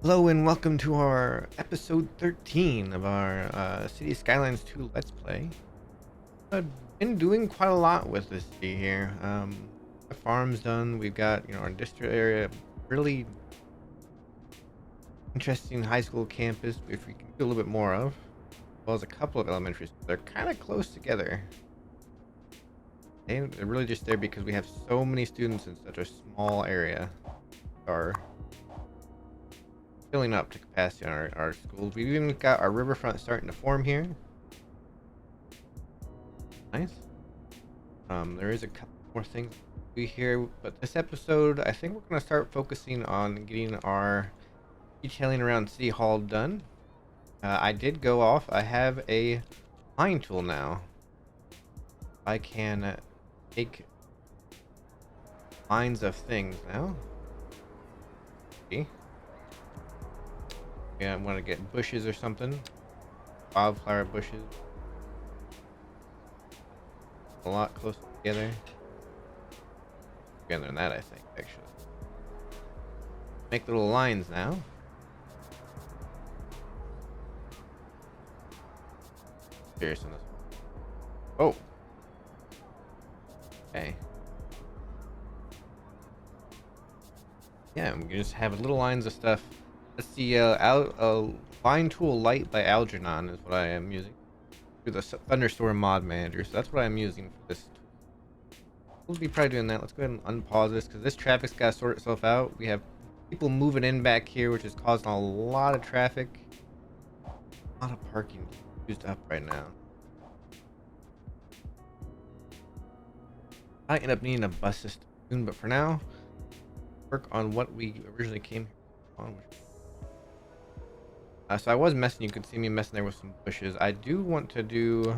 Hello and welcome to our episode 13 of our City Skylines 2 Let's Play. I've been doing quite a lot with this city here. The farm's done. We've got, our industrial area, really interesting high school campus, which we can do a little bit more of, as well as a couple of elementary schools. They're kind of close together. They're really just there because we have so many students in such a small area. Are filling up to capacity on our schools. We've even got our riverfront starting to form here. Nice. There is a couple more things to do here, but this episode, I think we're going to start focusing on getting our detailing around City Hall done. I did go off. I have a line tool now. I can make lines of things now. See? Yeah, I want to get bushes or something. Wildflower bushes. A lot closer together. Together than that, I think, actually. Make little lines now. Serious on this. Oh. Okay. Yeah, we can just have little lines of stuff. That's the line tool light by Algernon is what I am using through the Thunderstorm mod manager. So that's what I'm using for this tool. We'll be probably doing that. Let's go ahead and unpause this because this traffic's got to sort itself out. We have people moving in back here, which is causing a lot of traffic. A lot of parking used up right now. I end up needing a bus system soon, but for now, work on what we originally came here on. So I was messing. You could see me messing there with some bushes. I do want to do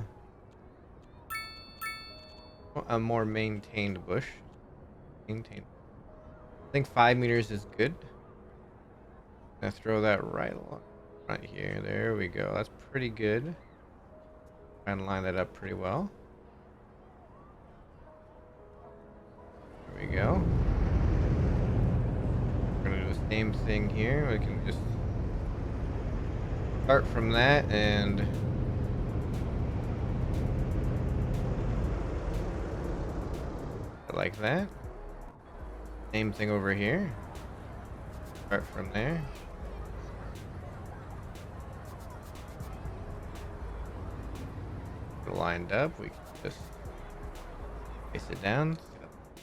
a more maintained bush. Maintained. I think 5 meters is good. I'm gonna throw that right along right here. There we go. That's pretty good. Try and line that up pretty well. There we go. We're gonna do the same thing here. We can just start from that and like that. Same thing over here. Start from there. Lined up. We can just place it down.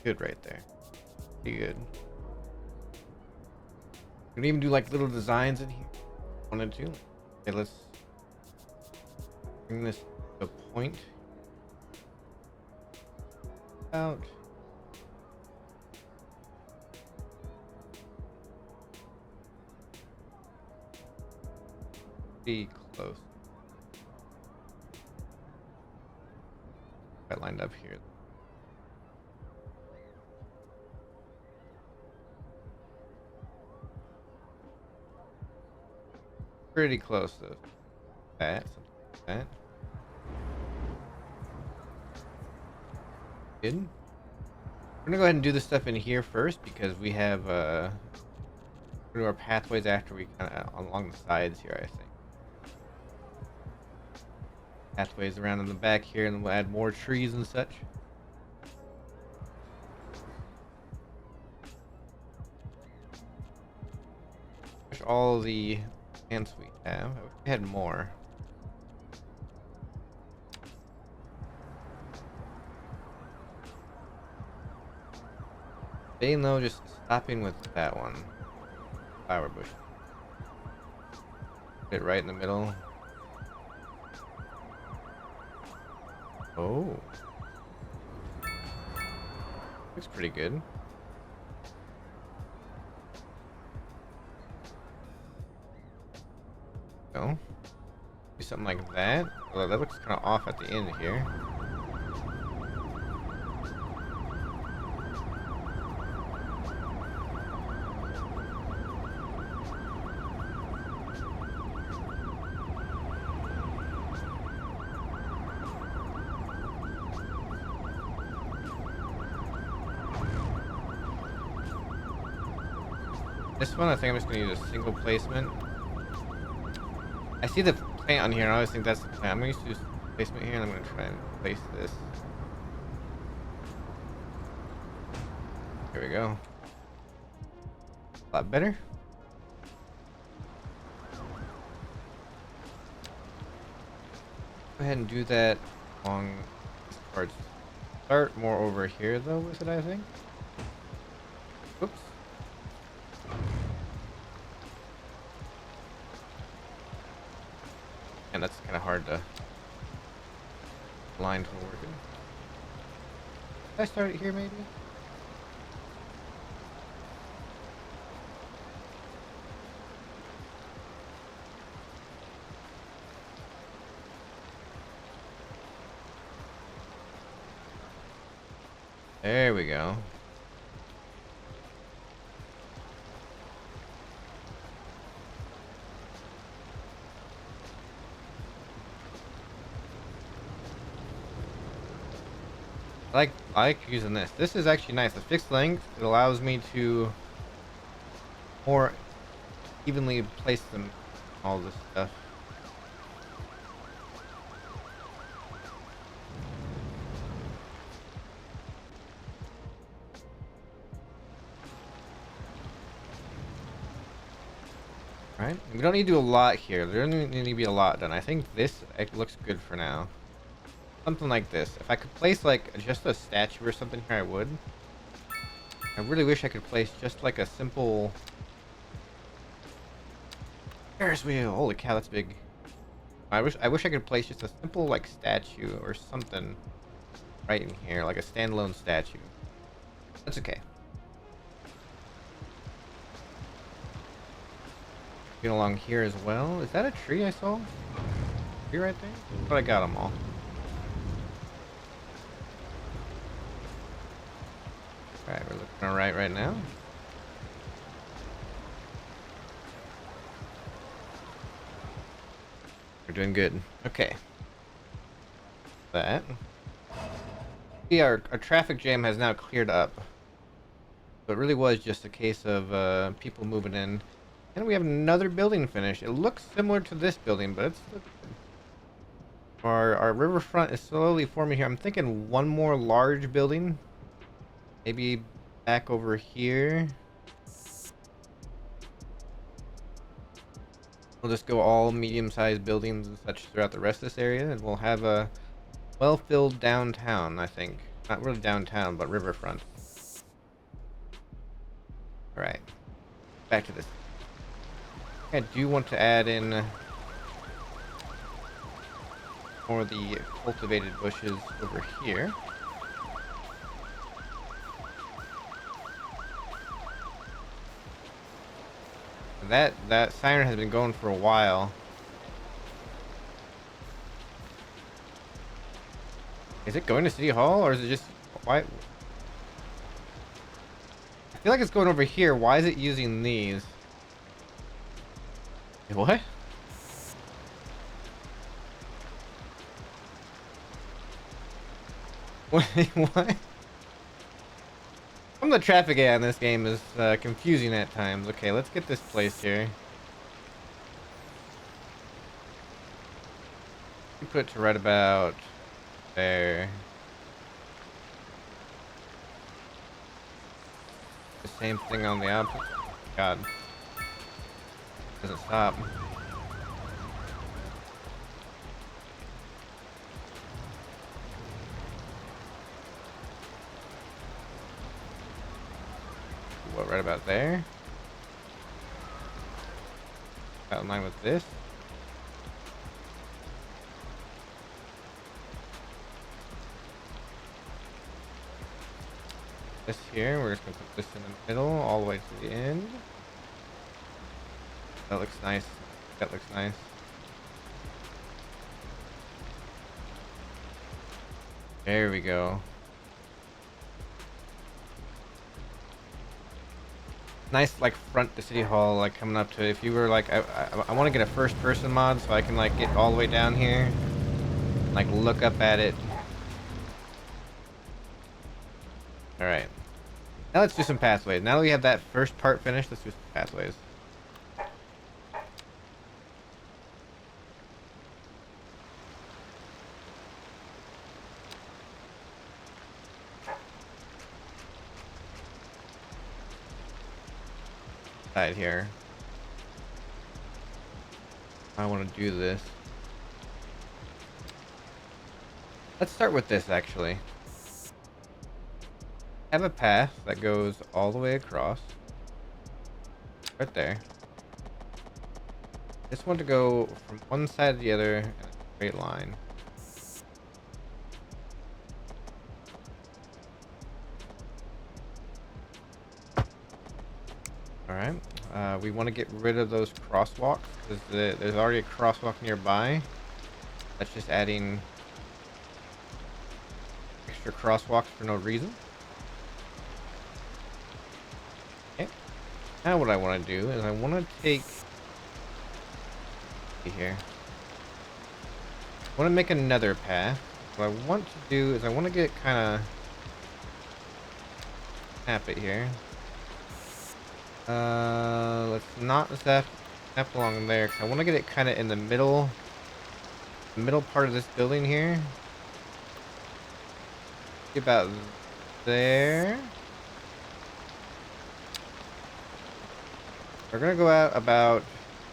Good right there. Pretty good. We can even do like little designs in here. Wanted to. Okay, let's bring this to a point. Out. Be close. Got lined up here. Pretty close to that, something like that. Good. We're gonna go ahead and do this stuff in here first because we have we're gonna do our pathways after we kind of along the sides here. I think pathways around in the back here, and we'll add more trees and such. All the plants we have. I wish we had more. They know just stopping with that one. Flower bush. Put it right in the middle. Oh. Looks pretty good. No. Do something like that. Although that looks kind of off at the end here. This one, I think I'm just gonna use a single placement. I see the plant on here, and I always think that's the plant. I'm gonna use placement here, and I'm gonna try and place this. Here we go. A lot better. Go ahead and do that along this part. Start more over here though with it, I think. Oops. And that's kind of hard to line to working. Did I start it here maybe? There we go. I like using this. This is actually nice. The fixed length, it allows me to more evenly place them, all this stuff. Right? We don't need to do a lot here. There doesn't need to be a lot done. I think this looks good for now. Something like this. If I could place like just a statue or something here, I would. I really wish I could place just like a simple Ferris wheel. Holy cow, that's big. I wish I could place just a simple like statue or something right in here, like a standalone statue. That's okay. Get along here as well. Is that a tree I saw? Tree right there? But I got them all. Alright, we're looking alright right now. We're doing good. Okay. That. See, our traffic jam has now cleared up. So it really was just a case of people moving in. And we have another building finished. It looks similar to this building, but it's good. Our riverfront is slowly forming here. I'm thinking one more large building. Maybe back over here. We'll just go all medium-sized buildings and such throughout the rest of this area, and we'll have a well-filled downtown, I think. Not really downtown, but riverfront. Alright. Back to this. I do want to add in more of the cultivated bushes over here. That siren has been going for a while. Is it going to City Hall, or is it just why? I feel like it's going over here. Why is it using these? What? What? Some of the traffic on this game is confusing at times. Okay, let's get this place here. We put it to right about there. The same thing on the opposite. God. Doesn't stop. What, right about there? About in line with this. This here, we're just gonna put this in the middle, all the way to the end. That looks nice. That looks nice. There we go. Nice, like, front to City Hall, like, coming up to, if you were, like, I want to get a first-person mod so I can, like, get all the way down here. Like, look up at it. Alright. Now let's do some pathways. Now that we have that first part finished, let's do some pathways. Side here. I want to do this. Let's start with this actually. Have a path that goes all the way across. Right there. Just want to go from one side to the other in a straight line. Alright. We want to get rid of those crosswalks because there's already a crosswalk nearby. That's just adding extra crosswalks for no reason. Okay. Now what I want to do is I want to take here. I want to make another path. What I want to do is I want to get kind of snap it here. Let's not snap along there because I want to get it kind of in the middle part of this building here. About there. We're gonna go out about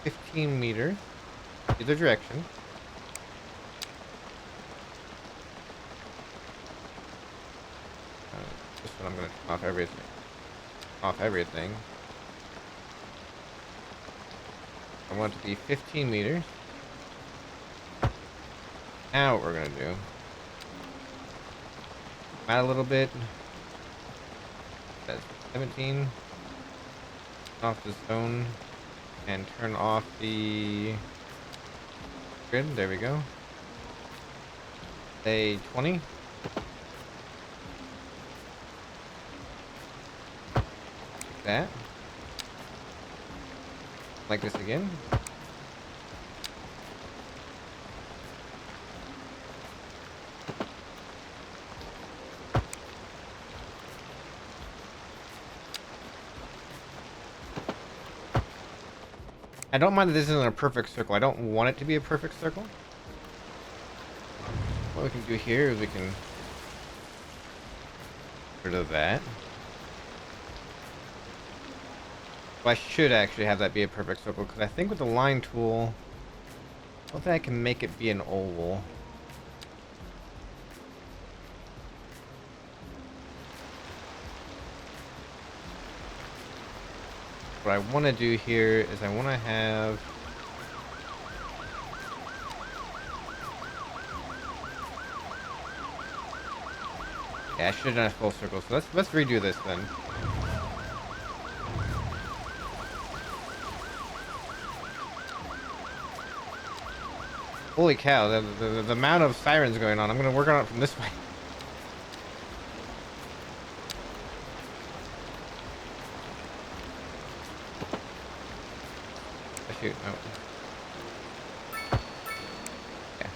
15 meters either direction. This one I'm gonna turn off everything. I want it to be 15 meters. Now what we're gonna do, out a little bit. That's 17. Off the zone and turn off the grid. There we go. Say 20. Like that. Like this again. I don't mind that this isn't a perfect circle. I don't want it to be a perfect circle. What we can do here is we can get rid of that. Well, I should actually have that be a perfect circle because I think with the line tool, I don't think I can make it be an oval. What I want to do here is I want to have I should have done a full circle. So let's redo this then. Holy cow! The amount of sirens going on. I'm gonna work on it from this way. Shoot, no. Yeah.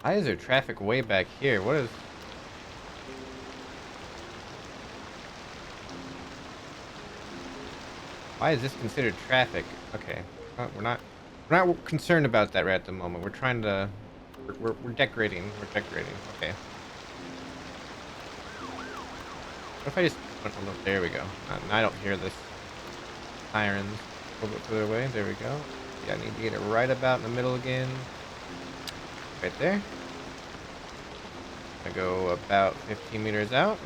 Why is there traffic way back here? What is... Why is this considered traffic? Okay. We're not concerned about that right at the moment. We're trying to... We're decorating. We're decorating. Okay. What if I just went a little... There we go. Now I don't hear this sirens a little bit further away. There we go. Yeah, I need to get it right about in the middle again. Right there. I go about 15 meters out.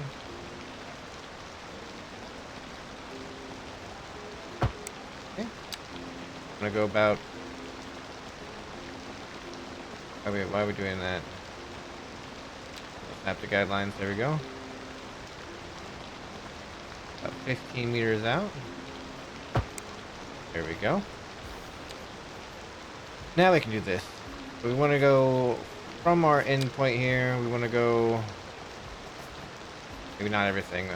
Okay. I'm gonna go about... Why are we doing that? Snap the guidelines. There we go. About 15 meters out. There we go. Now we can do this. So we want to go from our end point here. We want to go... Maybe not everything.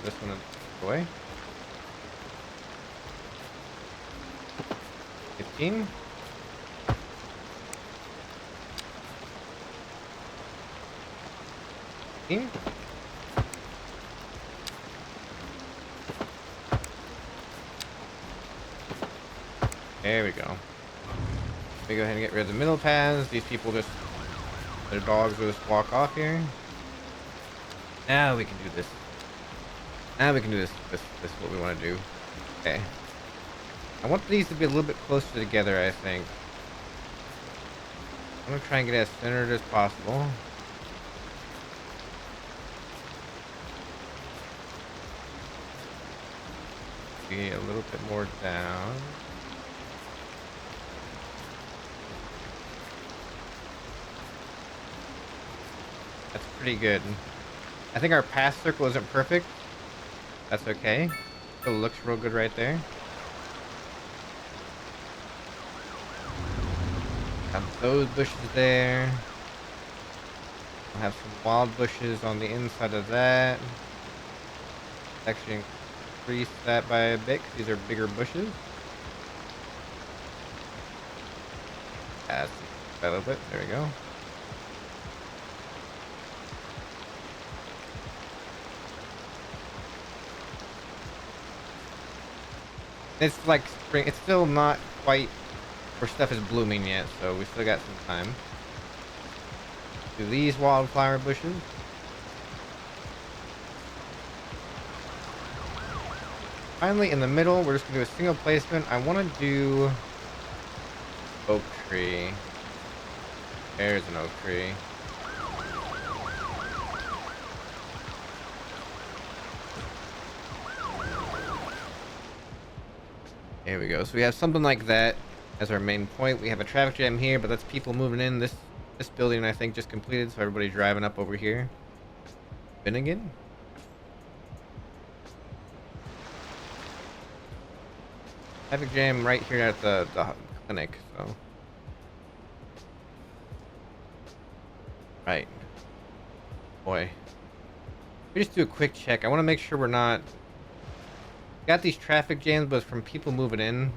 This one away. 15. See? There we go. Let me go ahead and get rid of the middle paths. These people just, their dogs will just walk off here. Now we can do this. Now we can do this. This is what we want to do. Okay. I want these to be a little bit closer together, I think. I'm going to try and get as centered as possible. Be a little bit more down. That's pretty good. I think our path circle isn't perfect. That's okay. Still looks real good right there. Have those bushes there. I'll have some wild bushes on the inside of that. Actually increase that by a bit because these are bigger bushes. That's a little bit. There we go. It's like spring. It's still not quite where stuff is blooming yet, so we still got some time. Do these wildflower bushes. Finally, in the middle, we're just gonna do a single placement. I want to do oak tree. There's an oak tree. There we go. So we have something like that as our main point. We have a traffic jam here, but that's people moving in. This building, I think, just completed, so everybody's driving up over here. Finnegan? Traffic jam right here at the clinic, so. Right. Boy. We just do a quick check. I want to make sure we're not... Got these traffic jams, but from people moving in.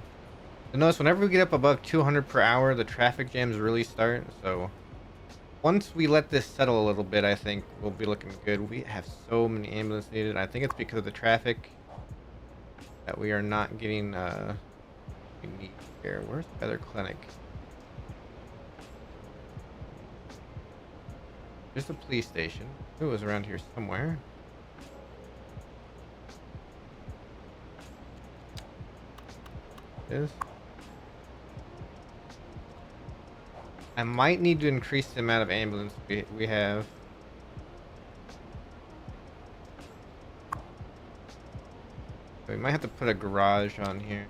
So notice whenever we get up above 200 per hour, the traffic jams really start. So once we let this settle a little bit, I think we'll be looking good. We have so many ambulances needed. I think it's because of the traffic that we are not getting we need here. Where's the other clinic? There's a police station. It was around here somewhere. Is. I might need to increase the amount of ambulance we have. We might have to put a garage on here.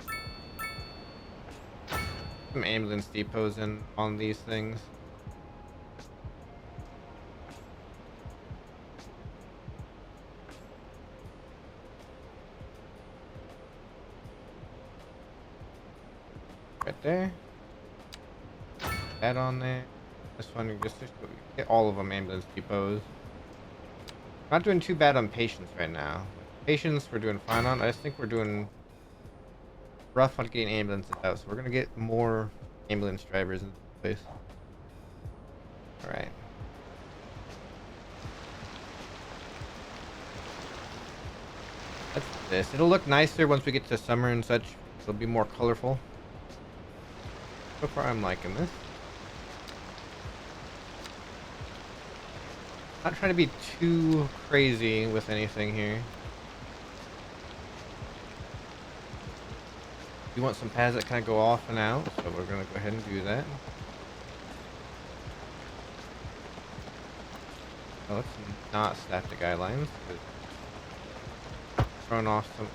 Some ambulance depots in on these things. Right there. That on there. This one, just get all of them ambulance depots. Not doing too bad on patients right now. Patients we're doing fine on. I just think we're doing rough on getting ambulances out, so we're gonna get more ambulance drivers in place. Alright. That's this. It'll look nicer once we get to summer and such. It'll be more colorful. So far I'm liking this. Not trying to be too crazy with anything here. We want some paths that kind of go off and out, so we're going to go ahead and do that. Oh, let's not snap the guidelines. Throwing off some...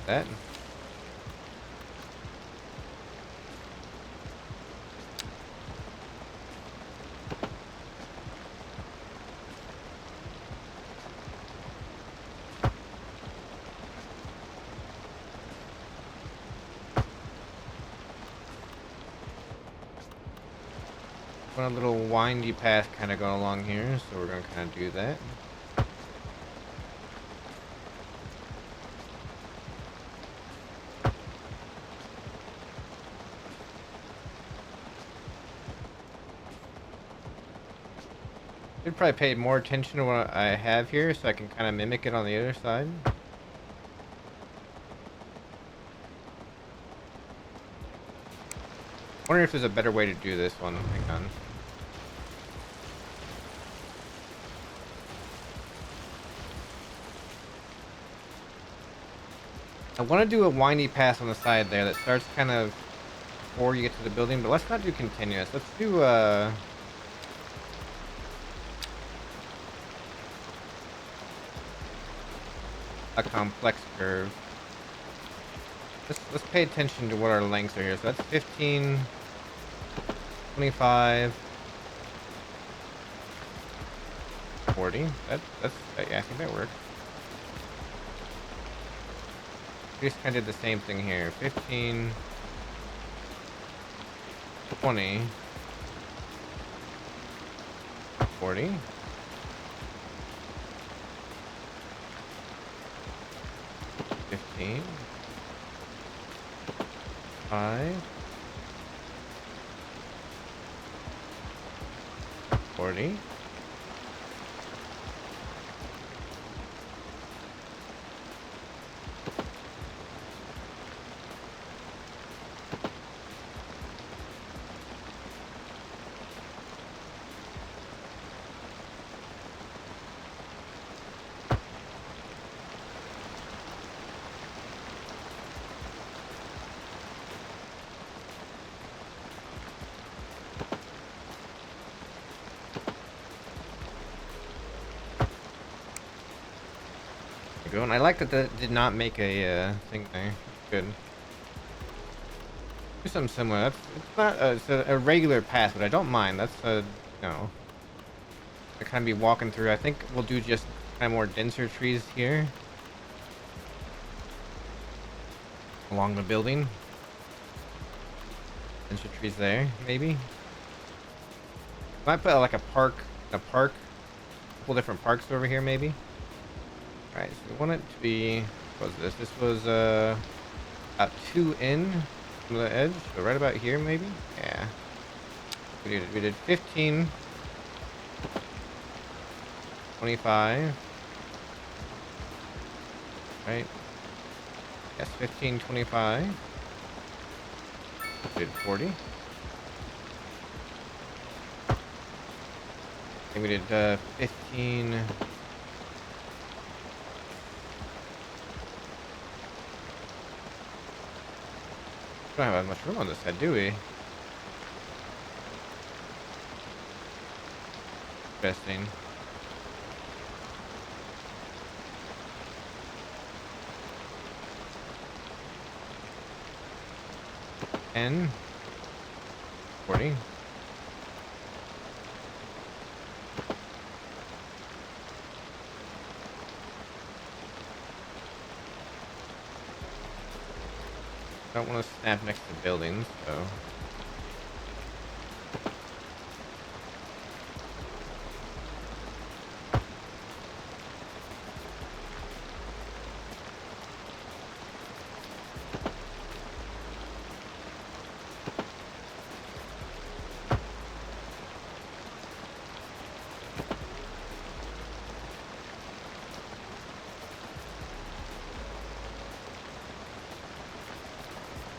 that. A little windy path kind of going along here, so we're going to kind of do that. Should probably pay more attention to what I have here so I can kind of mimic it on the other side. Wonder if there's a better way to do this one. Hang on. I want to do a windy pass on the side there that starts kind of before you get to the building, but let's not do continuous. Let's do a complex curve. Let's pay attention to what our lengths are here. So that's 15, 25, 40. That's yeah, I think that works. We just kind of did the same thing here. 15, 20, 40. $15, 5, 40. And I like that that did not make a thing there. Good. Do something similar. That's it's not it's a regular path, but I don't mind. That's no. I kind of be walking through. I think we'll do just kind of more denser trees here along the building. Denser trees there, maybe. Might put like a park, a couple different parks over here, maybe. Alright, so we want it to be, what was this? This was about 2 in from the edge, so right about here maybe? Yeah. We did 15, 25. Right? Yes, 15, 25. We did 40. And we did 15. We don't have much room on this side, do we? Interesting. And 40. I don't want to snap next to buildings, so.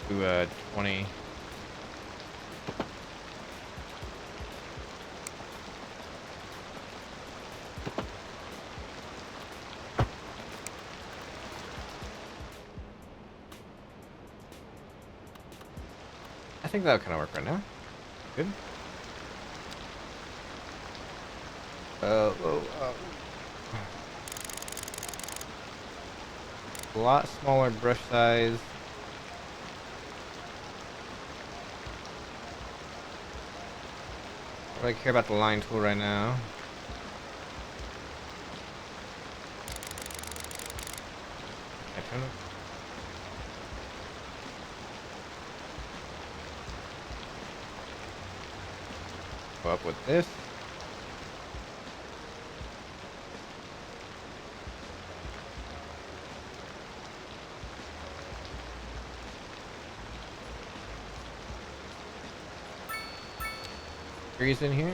Do 20. I think that'll kind of work right now. Good. A lot smaller brush size. I don't care about the line tool right now. Go up with this. Trees in here.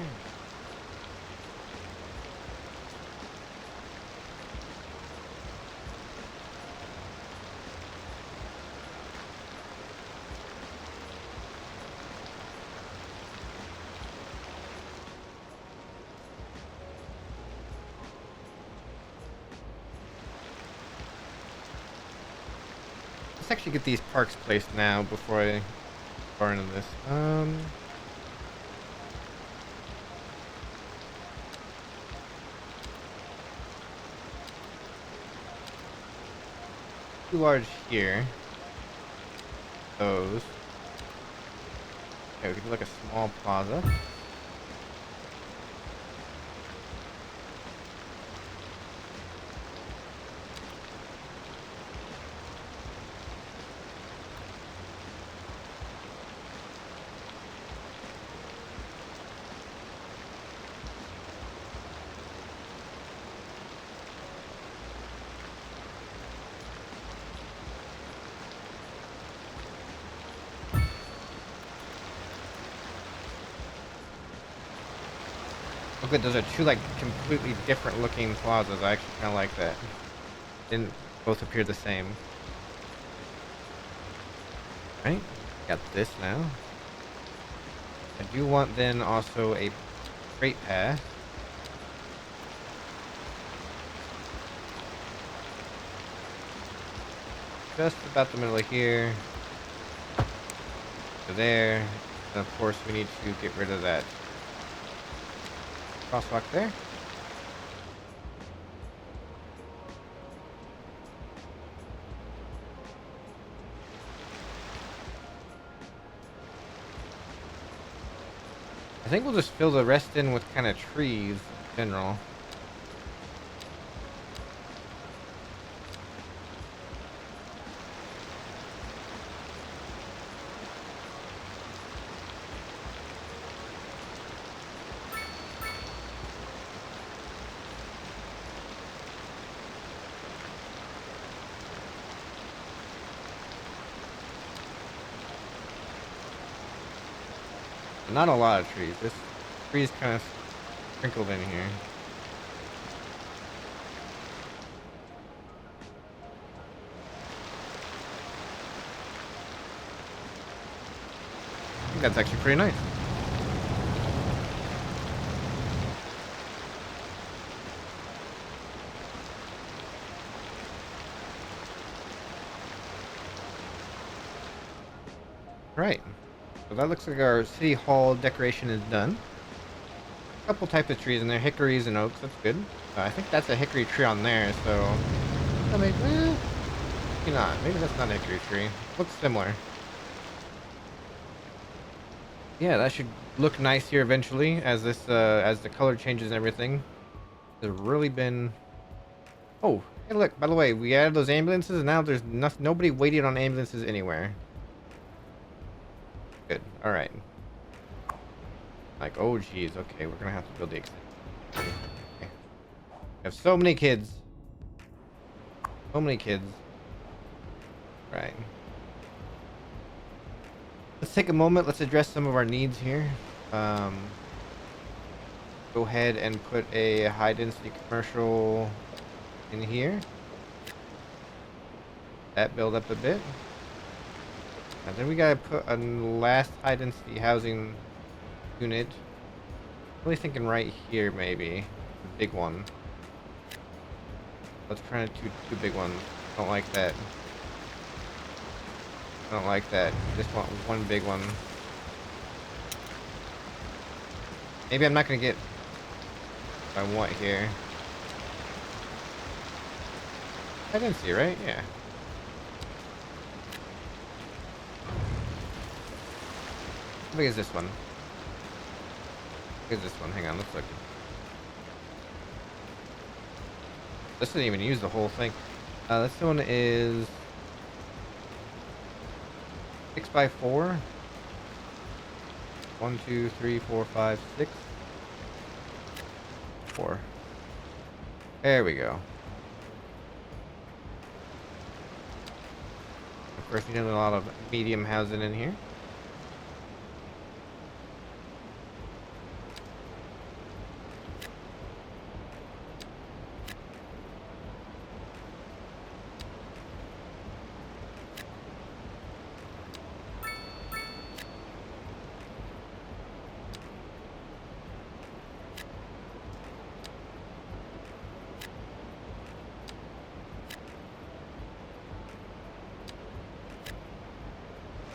let's actually get these parks placed now before I far into this. Too large here. Those. Okay, we can do like a small plaza. Oh good, those are two like completely different looking plazas. I actually kinda like that. Didn't both appear the same. Right? Got this now. I do want then also a freight path. Just about the middle of here. To there. And of course we need to get rid of that crosswalk there. I think we'll just fill the rest in with kind of trees in general. Not a lot of trees. This trees kind of sprinkled in here. I think that's actually pretty nice. Right. So that looks like our city hall decoration is done. A couple types of trees in there, hickories and oaks. That's good. I think that's a hickory tree on there. So, I mean, maybe not. Maybe that's not a hickory tree. Looks similar. Yeah, that should look nice here eventually, as this, as the color changes and everything. There's really been. Oh, hey, look. By the way, we added those ambulances, and now there's nobody waiting on ambulances anywhere. Good. All right. Like, oh geez. Okay, we're gonna have to build the extension. Okay. We have so many kids. So many kids. Right. Let's take a moment. Let's address some of our needs here. Go ahead and put a high density commercial in here. That build up a bit. And then we gotta put a last high density housing unit. Really thinking right here, maybe. A big one. Let's try two big ones. Don't like that. I don't like that. Just want one big one. Maybe I'm not gonna get what I want here. I didn't see, right? Yeah. How big is this one? How big is this one? Hang on, let's look. This didn't even use the whole thing. This one is 6x4. 1, 2, 3, 4, 5, 6. 4. There we go. Of course, we need a lot of medium housing in here.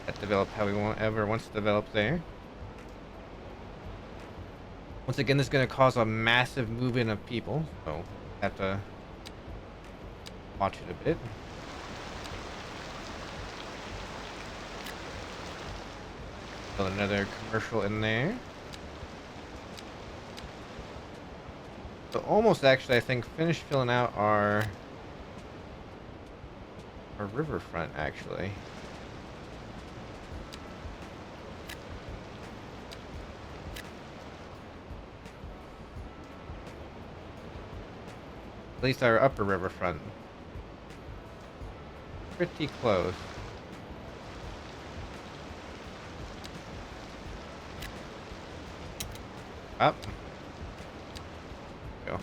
that develop how we wants to develop there. Once again, this is going to cause a massive movement of people, so have to watch it a bit. Build another commercial in there. So almost actually, I think, finished filling out our riverfront actually. At least our upper riverfront. Pretty close. Up. Go.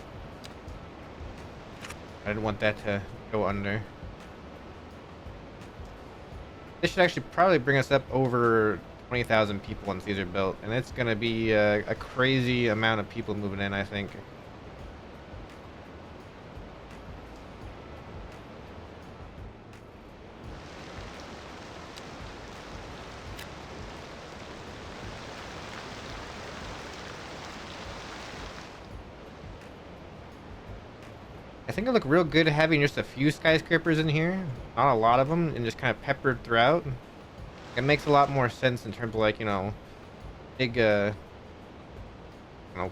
I didn't want that to go under. This should actually probably bring us up over 20,000 people once these are built, and it's gonna be a crazy amount of people moving in, I think. I think it look real good having just a few skyscrapers in here, not a lot of them, and just kind of peppered throughout. It makes a lot more sense in terms of, like, you know, big,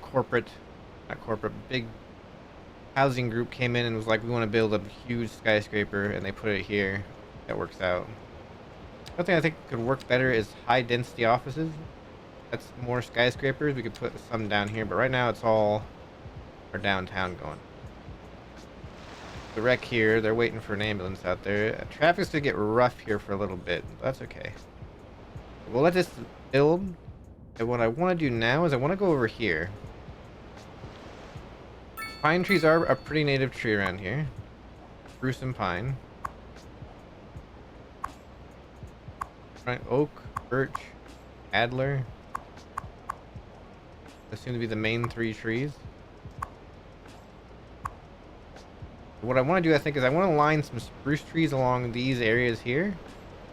corporate, not corporate, big housing group came in and was like, we want to build a huge skyscraper, and they put it here. That works out. One thing I think could work better is high density offices. That's more skyscrapers. We could put some down here, but right now it's all our downtown going. The wreck here, they're waiting for an ambulance out there. Traffic's gonna get rough here for a little bit, but that's okay. We'll let this build, and what I want to do now is I want to go over here. Pine trees are a pretty native tree around here. Spruce and pine. Right, oak, birch, adler. Those seem to be the main three trees. What I want to do, I think, is I want to line some spruce trees along these areas here.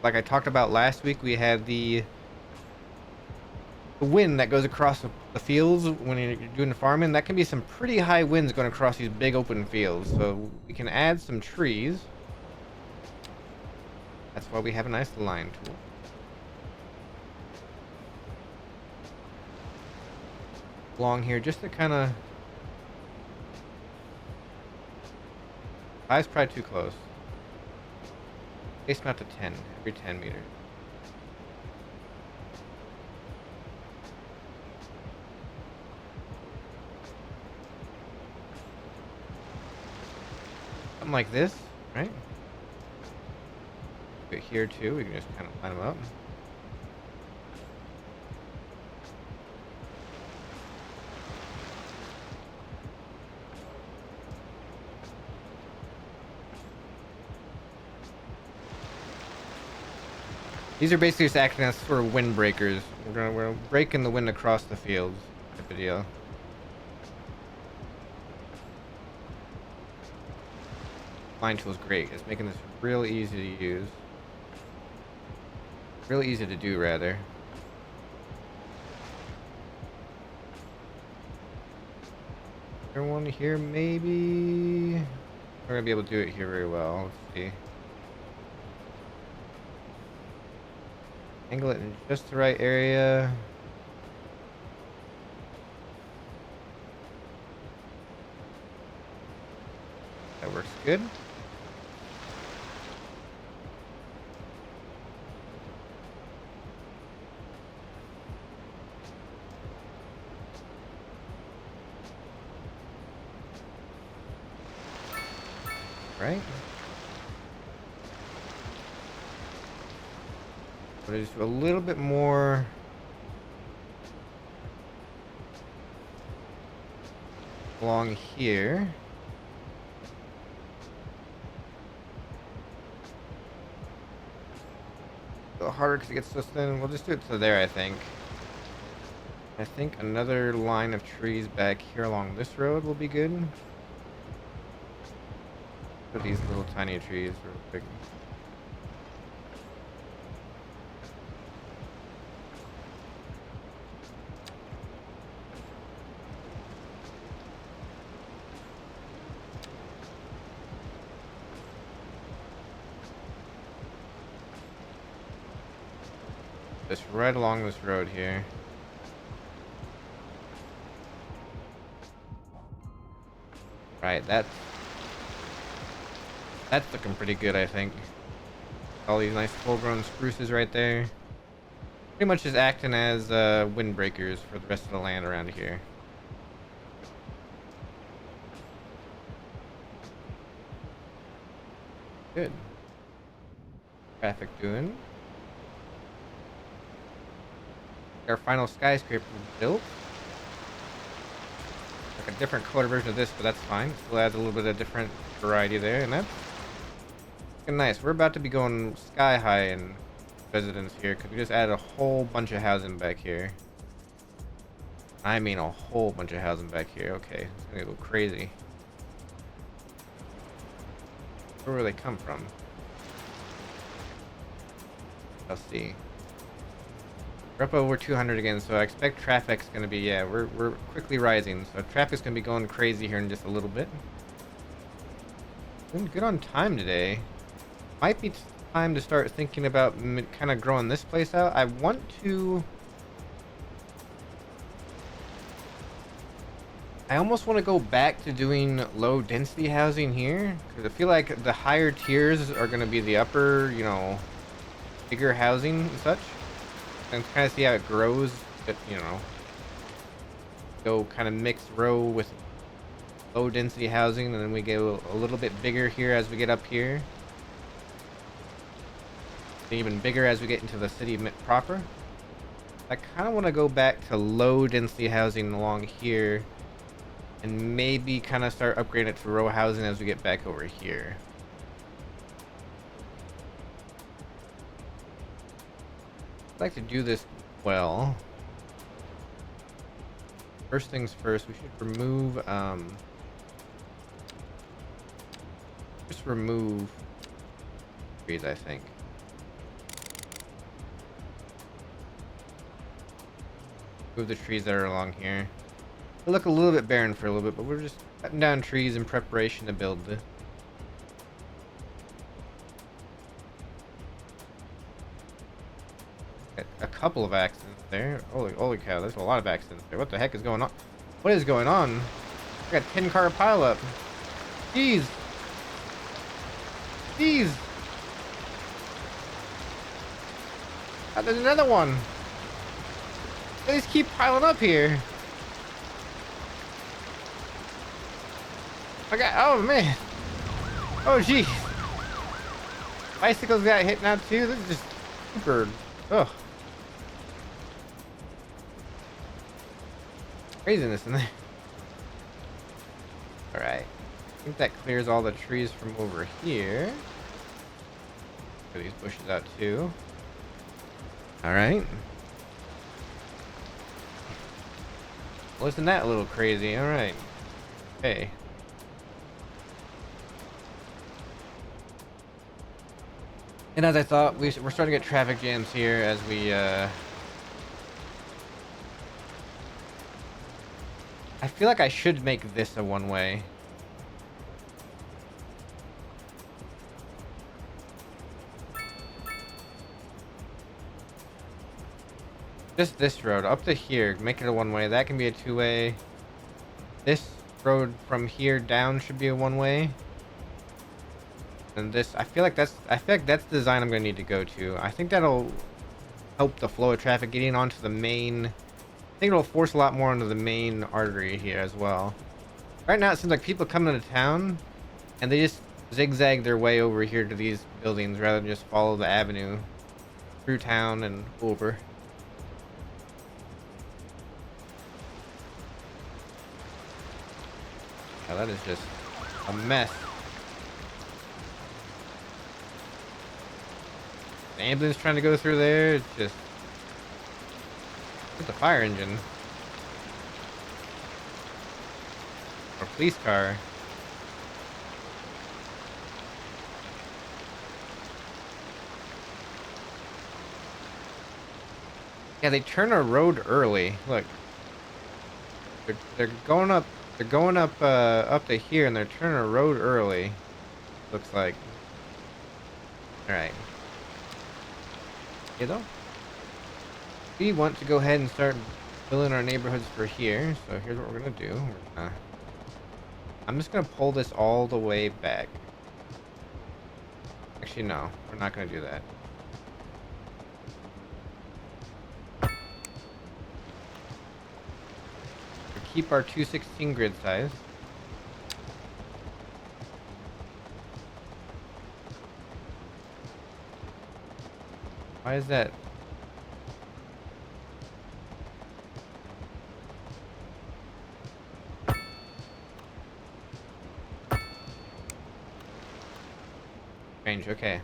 Like I talked about last week, we had the wind that goes across the fields when you're doing farming. That can be some pretty high winds going across these big open fields. So we can add some trees. That's why we have a nice line tool. Along here, just to kind of... Five's probably too close. Base them out to 10, every 10 meters. Something like this, right? But here too, we can just kind of line them up. These are basically just acting as sort of windbreakers. We're breaking the wind across the fields type of deal. Line tool is great. It's making this real easy to use. Real easy to do, rather. Everyone here, maybe? We're gonna be able to do it here very well. Let's see. Angle it in just the right area. That works good. Right? But just a little bit more along here. A little harder because it gets so thin. We'll just do it to there, I think. I think another line of trees back here along this road will be good. Put these little tiny trees real quick. Just right along this road here. Right, that's looking pretty good, I think. All these nice full-grown spruces right there. Pretty much just acting as windbreakers for the rest of the land around here. Good. Traffic doing. Our final skyscraper built. Like a different color version of this, but that's fine. Still adds a little bit of different variety there, and that's looking nice. We're about to be going sky high in residence here because we just added a whole bunch of housing back here. I mean a whole bunch of housing back here. Okay, it's gonna go crazy. Where they come from? Let's see. We're up over 200 again, so I expect traffic's gonna be, yeah, we're quickly rising. So traffic's gonna be going crazy here in just a little bit. Doing good on time today. Might be time to start thinking about kind of growing this place out. I want to... I almost want to go back to doing low density housing here, because I feel like the higher tiers are going to be the upper, you know, bigger housing and such. And kind of see how it grows, but, you know, go kind of mix row with low density housing, and then we go a little bit bigger here as we get up here. Even bigger as we get into the city proper. I kind of want to go back to low density housing along here, and maybe kind of start upgrading it to row housing as we get back over here. I'd like to do this well. First things first, we should remove, just remove trees, I think. Move the trees that are along here. They look a little bit barren for a little bit, but we're just cutting down trees in preparation to build this. A couple of accidents there. Holy cow, there's a lot of accidents there. What the heck is going on? What is going on? I got 10-car pileup. Jeez. Jeez. Oh, there's another one. They just keep piling up here. I got, oh man. Oh geez. Bicycles got hit now too. This is just super, ugh. Craziness in there. Alright. I think that clears all the trees from over here. Clear these bushes out too. Alright. Well, isn't that a little crazy? Alright. Okay. And as I thought, we're starting to get traffic jams here as we, I feel like I should make this a one-way. Just this road up to here, make it a one-way. That can be a two-way. This road from here down should be a one-way. And this, I feel like that's the design I'm gonna need to go to. I think that'll help the flow of traffic getting onto the main. I think it'll force a lot more onto the main artery here as well. Right now it seems like people come into town and they just zigzag their way over here to these buildings rather than just follow the avenue through town and over. Yeah, that is just a mess. The ambulance trying to go through there, it's just... It's a fire engine. Or police car. Yeah, they turn a road early. Look. They're going up up to here and they're turning a road early. Looks like. Alright. You know? We want to go ahead and start building our neighborhoods for here. So here's what we're gonna do. I'm just gonna pull this all the way back. Actually, no, we're not gonna do that. We'll keep our 216 grid size. Why is that? Strange, okay.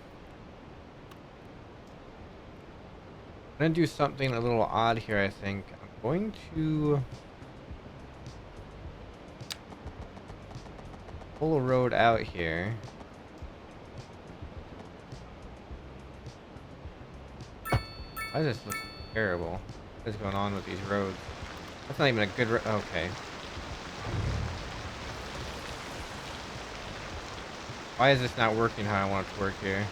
I'm gonna do something a little odd here, I think. I'm going to pull a road out here. Why does this look terrible? What is going on with these roads? That's not even a good road. Okay. Why is this not working how I want it to work here?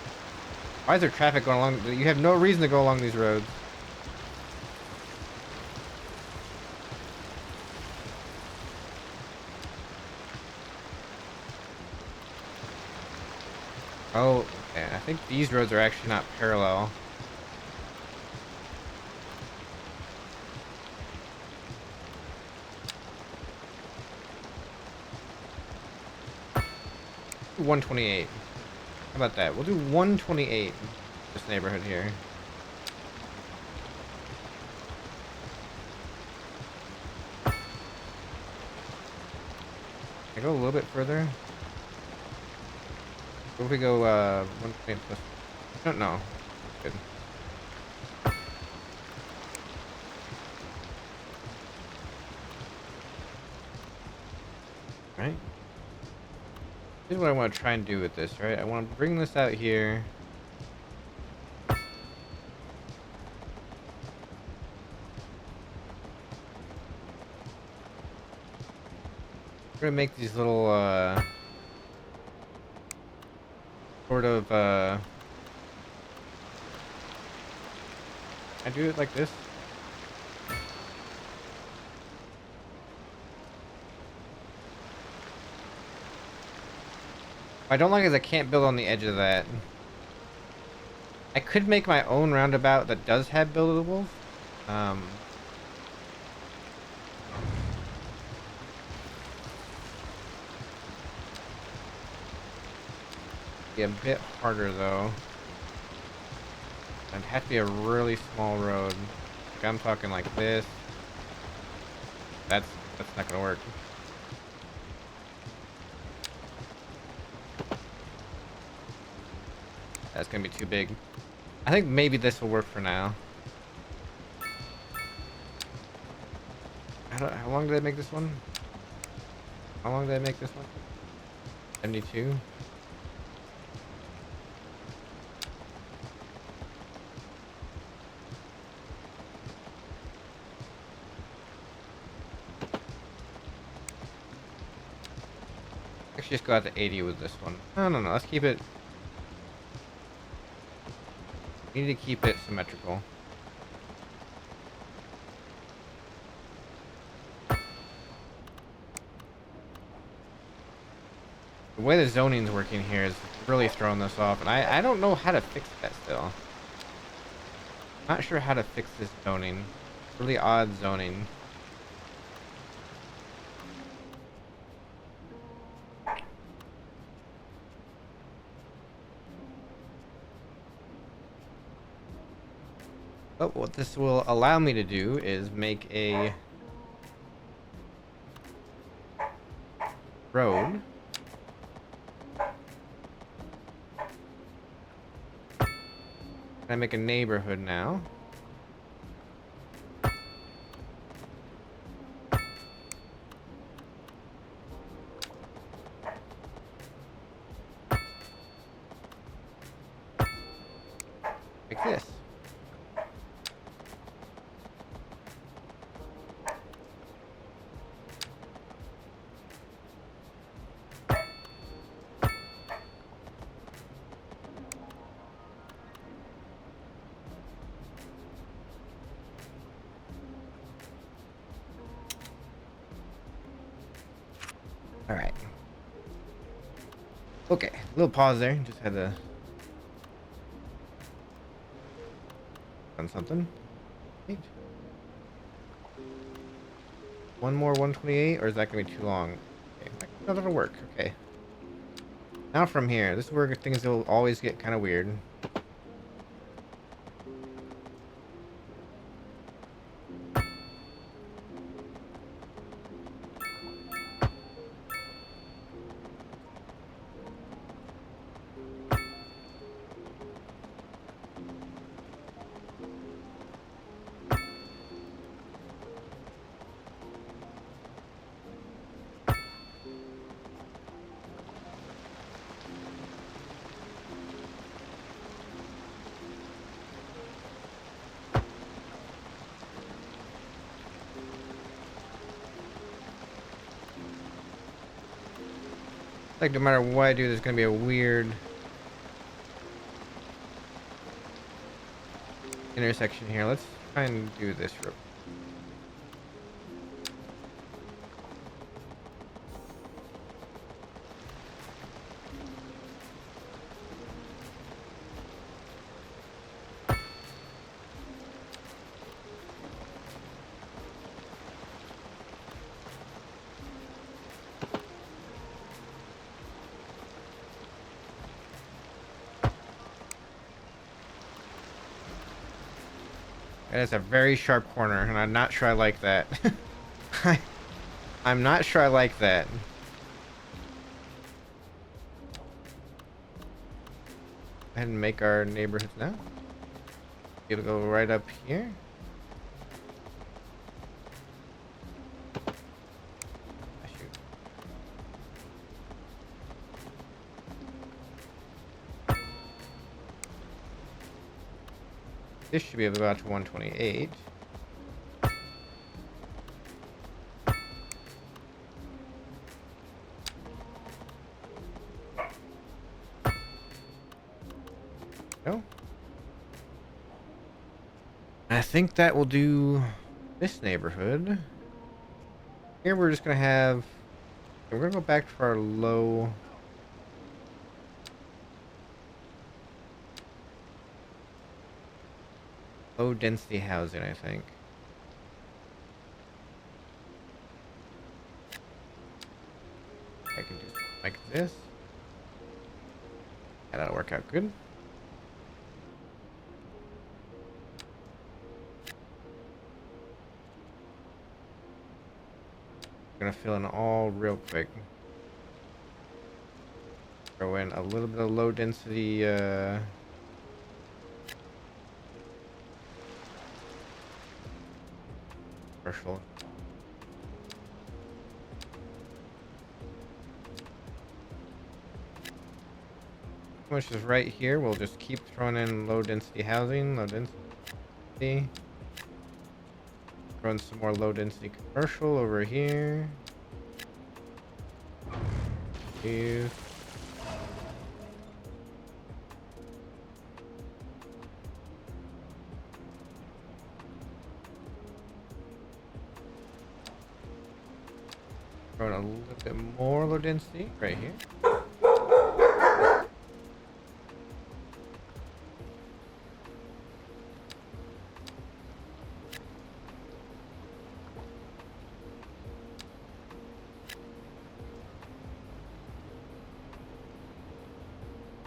Why is there traffic going along? You have no reason to go along these roads. Oh, okay. I think these roads are actually not parallel. Do 128. How about that? We'll do 128. This neighborhood here. Can I go a little bit further? What if we go 128 plus? No, no. Good. Right. Here's what I want to try and do with this, right? I want to bring this out here. We're gonna make these little sort of I do it like this. What I don't like is I can't build on the edge of that. I could make my own roundabout that does have buildables. Be a bit harder though. It'd have to be a really small road. Like I'm talking like this. That's not gonna work. That's gonna be too big. I think maybe this will work for now. How long did I make this one? How long did I make this one? 72. Actually, just go out to 80 with this one. No, no, no. Let's keep it. We need to keep it symmetrical. The way the zoning's working here is really throwing this off, and I don't know how to fix that still. Not sure how to fix this zoning. Really odd zoning. But what this will allow me to do is make a road. Can I make a neighborhood now? Like this. All right. Okay, a little pause there. Just had to on something. Eight. One more 128, or is that gonna be too long? Okay, no, that'll work. Okay. Now from here, this is where things will always get kind of weird. Like no matter what I do, there's gonna be a weird intersection here. Let's try and do this real. That is a very sharp corner, and I'm not sure I like that. I'm not sure I like that. Go ahead and make our neighborhoods now. It'll go right up here. Ah, shoot. This should be able to go out to 128. No. I think that will do this neighborhood. Here we're just gonna have. We're gonna go back to our low. Low density housing, I think. I can do something like this. Yeah, that'll work out good. Gonna fill in all real quick. Throw in a little bit of low density commercial. Which is right here. We'll just keep throwing in low density housing, low density. Run some more low density commercial over here. Use. Run a little bit more low density right here.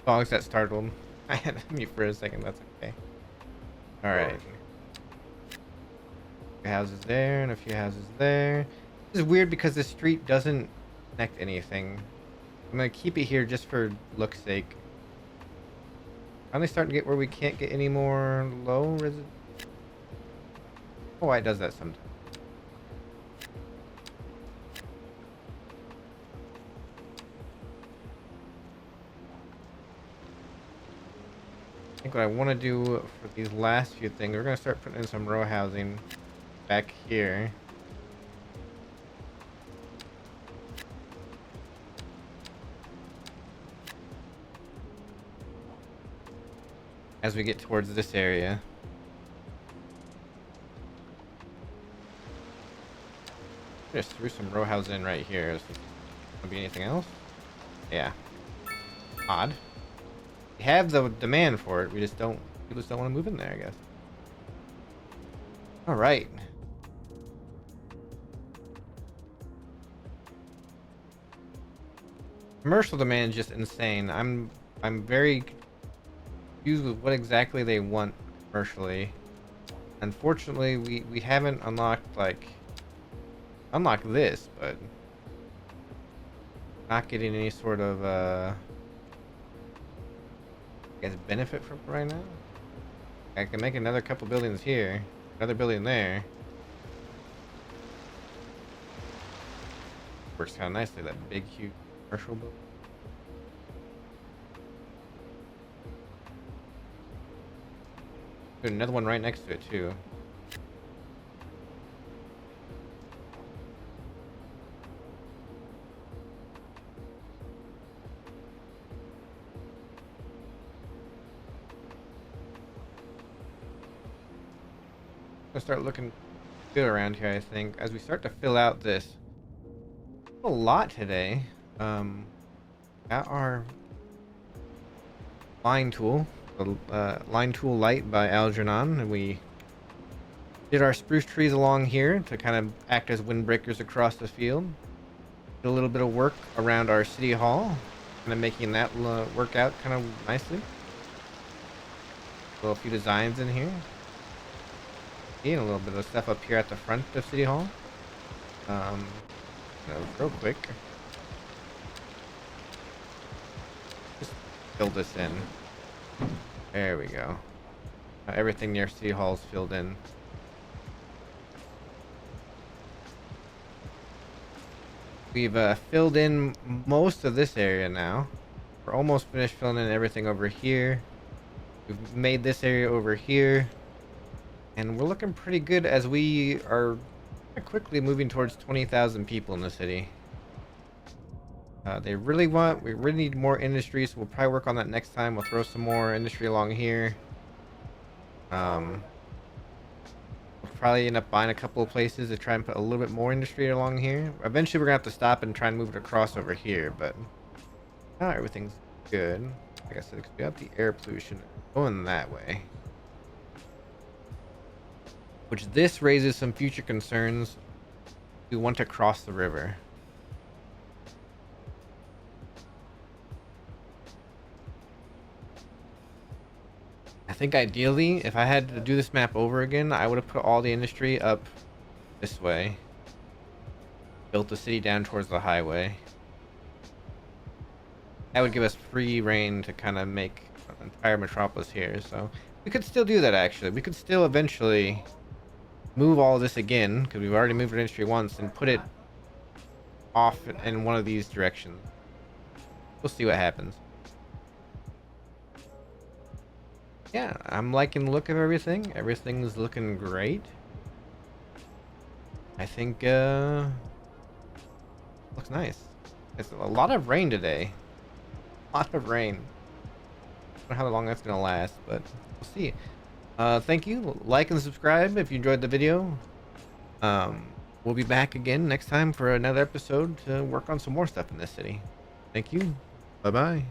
Dogs that startled. I had to mute for a second. That's okay. All right. A few houses there and a few houses there. This is weird because the street doesn't connect anything. I'm gonna keep it here just for look's sake. Finally starting to get where we can't get any more low resident. Oh, why it does that sometimes. I think what I want to do for these last few things, we're going to start putting in some row housing back here. As we get towards this area. Just threw some row housing right here. Would be anything else? Yeah. Odd. We have the demand for it. We just don't. People just don't want to move in there, I guess. All right. Commercial demand is just insane. I'm very confused with what exactly they want commercially. Unfortunately, we haven't unlocked this, but not getting any sort of I guess benefit from it right now. I can make another couple buildings here, another building there. Works kind of nicely, that big, huge commercial building. There's another one right next to it too. Gonna start looking good around here, I think, as we start to fill out this. A lot today. Got our line tool, the line tool light by Algernon, and we did our spruce trees along here to kind of act as windbreakers across the field. Did a little bit of work around our city hall, kind of making that work out kind of nicely. A few designs in here. And a little bit of stuff up here at the front of City Hall. Real quick. Just fill this in. There we go. Everything near City Hall is filled in. We've filled in most of this area now. We're almost finished filling in everything over here. We've made this area over here. And we're looking pretty good as we are quickly moving towards 20,000 people in the city. We really need more industry, so we'll probably work on that next time. We'll throw some more industry along here. We'll probably end up buying a couple of places to try and put a little bit more industry along here. Eventually we're gonna have to stop and try and move it across over here, but now everything's good. Like I said, because we got the air pollution going that way. Which this raises some future concerns. We want to cross the river. I think ideally, if I had to do this map over again, I would have put all the industry up this way. Built the city down towards the highway. That would give us free reign to kind of make an entire metropolis here. So we could still do that, actually. We could still eventually move all this again, because we've already moved an industry once, and put it off in one of these directions. We'll see what happens. Yeah, I'm liking the look of everything. Everything's looking great. I think looks nice. It's a lot of rain today. A lot of rain. I don't know how long that's gonna last, but we'll see. Thank you. Like and subscribe if you enjoyed the video. We'll be back again next time for another episode to work on some more stuff in this city. Thank you. Bye-bye.